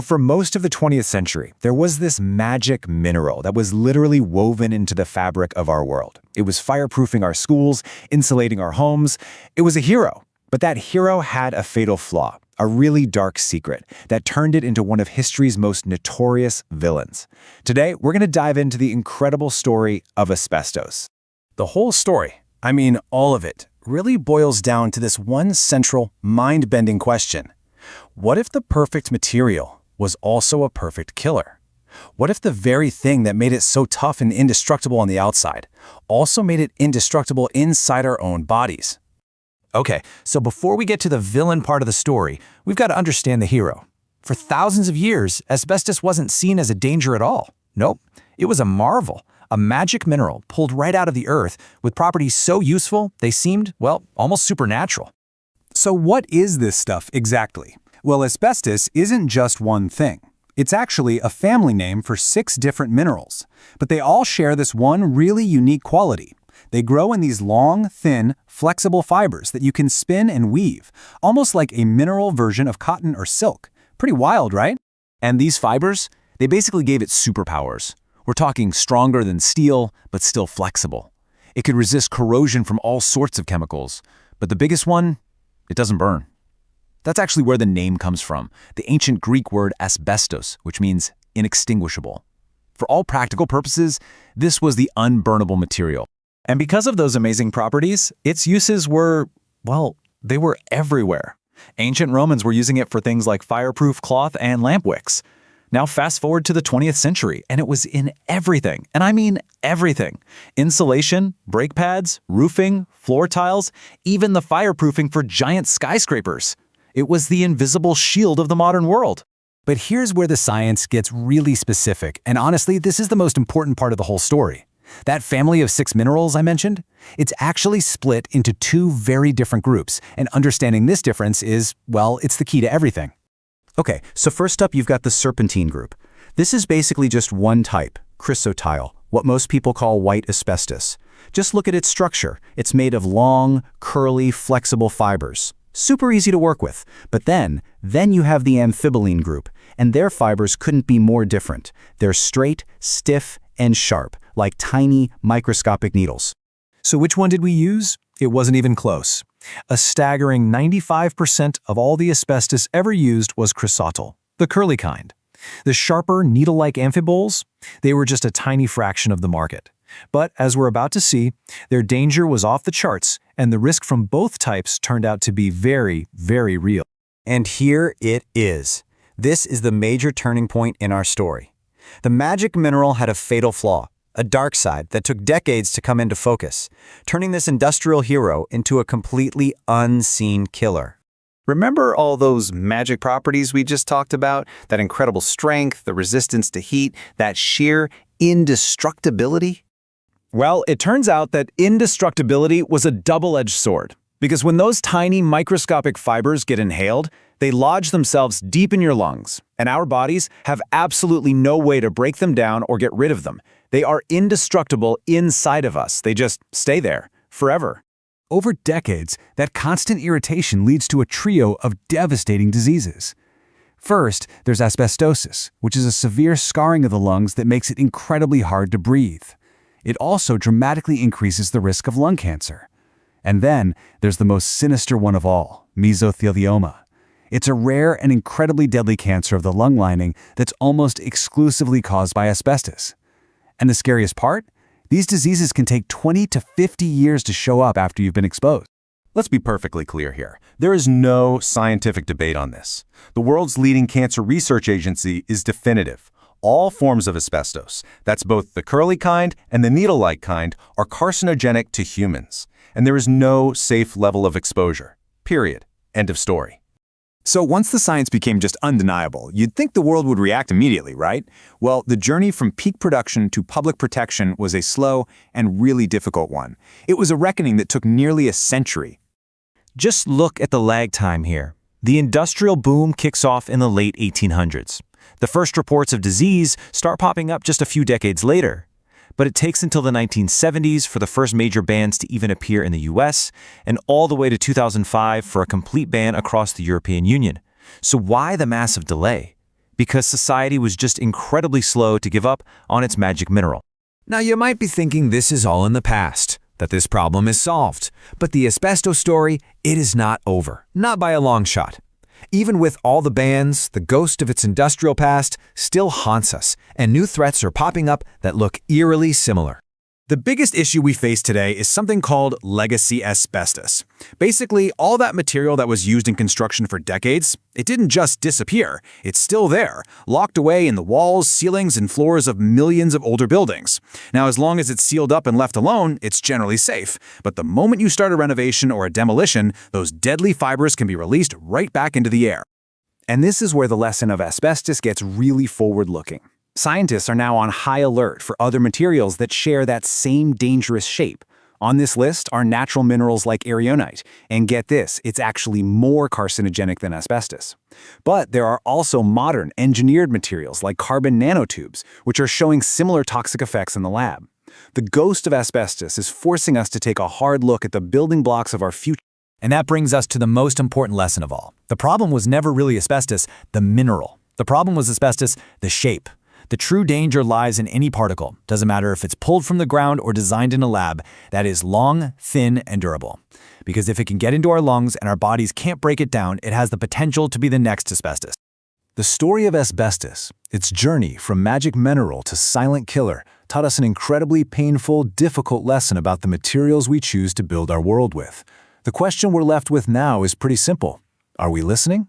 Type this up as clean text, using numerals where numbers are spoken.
For most of the 20th century, there was this magic mineral that was literally woven into the fabric of our world. It was fireproofing our schools, insulating our homes. It was a hero. But that hero had a fatal flaw, a really dark secret that turned it into one of history's most notorious villains. Today, we're going to dive into the incredible story of asbestos. The whole story, I mean all of it, really boils down to this one central, mind-bending question. What if the perfect material was also a perfect killer? What if the very thing that made it so tough and indestructible on the outside also made it indestructible inside our own bodies? Okay, so before we get to the villain part of the story, we've got to understand the hero. For thousands of years, asbestos wasn't seen as a danger at all. Nope, it was a marvel, a magic mineral pulled right out of the earth with properties so useful they seemed, well, almost supernatural. So what is this stuff exactly? Well, asbestos isn't just one thing. It's actually a family name for 6 different minerals, but they all share this one really unique quality. They grow in these long, thin, flexible fibers that you can spin and weave, almost like a mineral version of cotton or silk. Pretty wild, right? And these fibers, they basically gave it superpowers. We're talking stronger than steel, but still flexible. It could resist corrosion from all sorts of chemicals, but the biggest one, it doesn't burn. That's actually where the name comes from, the ancient Greek word asbestos, which means inextinguishable. For all practical purposes, this was the unburnable material. And because of those amazing properties, its uses were, well, they were everywhere. Ancient Romans were using it for things like fireproof cloth and lamp wicks. Now fast forward to the 20th century, and it was in everything, and I mean everything. Insulation, brake pads, roofing, floor tiles, even the fireproofing for giant skyscrapers. It was the invisible shield of the modern world. But here's where the science gets really specific, and honestly, this is the most important part of the whole story. That family of 6 minerals I mentioned, it's actually split into 2 very different groups, and understanding this difference is, well, it's the key to everything. Okay, so first up you've got the serpentine group. This is basically just one type, chrysotile, what most people call white asbestos. Just look at its structure. It's made of long, curly, flexible fibers. Super easy to work with. But then you have the amphiboline group, and their fibers couldn't be more different. They're straight, stiff, and sharp, like tiny, microscopic needles. So which one did we use? It wasn't even close. A staggering 95% of all the asbestos ever used was chrysotile, the curly kind. The sharper, needle-like amphiboles, they were just a tiny fraction of the market. But as we're about to see, their danger was off the charts, and the risk from both types turned out to be very, very real. And here it is. This is the major turning point in our story. The magic mineral had a fatal flaw, a dark side that took decades to come into focus, turning this industrial hero into a completely unseen killer. Remember all those magic properties we just talked about? That incredible strength, the resistance to heat, that sheer indestructibility? Well, it turns out that indestructibility was a double-edged sword. Because when those tiny microscopic fibers get inhaled, they lodge themselves deep in your lungs, and our bodies have absolutely no way to break them down or get rid of them. They are indestructible inside of us. They just stay there forever. Over decades, that constant irritation leads to a trio of devastating diseases. First, there's asbestosis, which is a severe scarring of the lungs that makes it incredibly hard to breathe. It also dramatically increases the risk of lung cancer. And then there's the most sinister one of all, mesothelioma. It's a rare and incredibly deadly cancer of the lung lining that's almost exclusively caused by asbestos. And the scariest part? These diseases can take 20 to 50 years to show up after you've been exposed. Let's be perfectly clear here. There is no scientific debate on this. The world's leading cancer research agency is definitive. All forms of asbestos, that's both the curly kind and the needle-like kind, are carcinogenic to humans. And there is no safe level of exposure. Period. End of story. So once the science became just undeniable, you'd think the world would react immediately, right? Well, the journey from peak production to public protection was a slow and really difficult one. It was a reckoning that took nearly a century. Just look at the lag time here. The industrial boom kicks off in the late 1800s. The first reports of disease start popping up just a few decades later. But it takes until the 1970s for the first major bans to even appear in the US, and all the way to 2005 for a complete ban across the European Union. So why the massive delay? because society was just incredibly slow to give up on its magic mineral. Now you might be thinking this is all in the past, that this problem is solved. But the asbestos story, it is not over. Not by a long shot. Even with all the bans, the ghost of its industrial past still haunts us, and new threats are popping up that look eerily similar. The biggest issue we face today is something called legacy asbestos. Basically, all that material that was used in construction for decades, it didn't just disappear. It's still there, locked away in the walls, ceilings, and floors of millions of older buildings. Now, as long as it's sealed up and left alone, it's generally safe. But the moment you start a renovation or a demolition, those deadly fibers can be released right back into the air. And this is where the lesson of asbestos gets really forward-looking. Scientists are now on high alert for other materials that share that same dangerous shape. On this list are natural minerals like aragonite, and get this, it's actually more carcinogenic than asbestos. But there are also modern, engineered materials like carbon nanotubes, which are showing similar toxic effects in the lab. The ghost of asbestos is forcing us to take a hard look at the building blocks of our future. And that brings us to the most important lesson of all. The problem was never really asbestos, the mineral. The problem was asbestos, the shape. The true danger lies in any particle, doesn't matter if it's pulled from the ground or designed in a lab, that is long, thin, and durable. Because if it can get into our lungs and our bodies can't break it down, it has the potential to be the next asbestos. The story of asbestos, its journey from magic mineral to silent killer, taught us an incredibly painful, difficult lesson about the materials we choose to build our world with. The question we're left with now is pretty simple. Are we listening?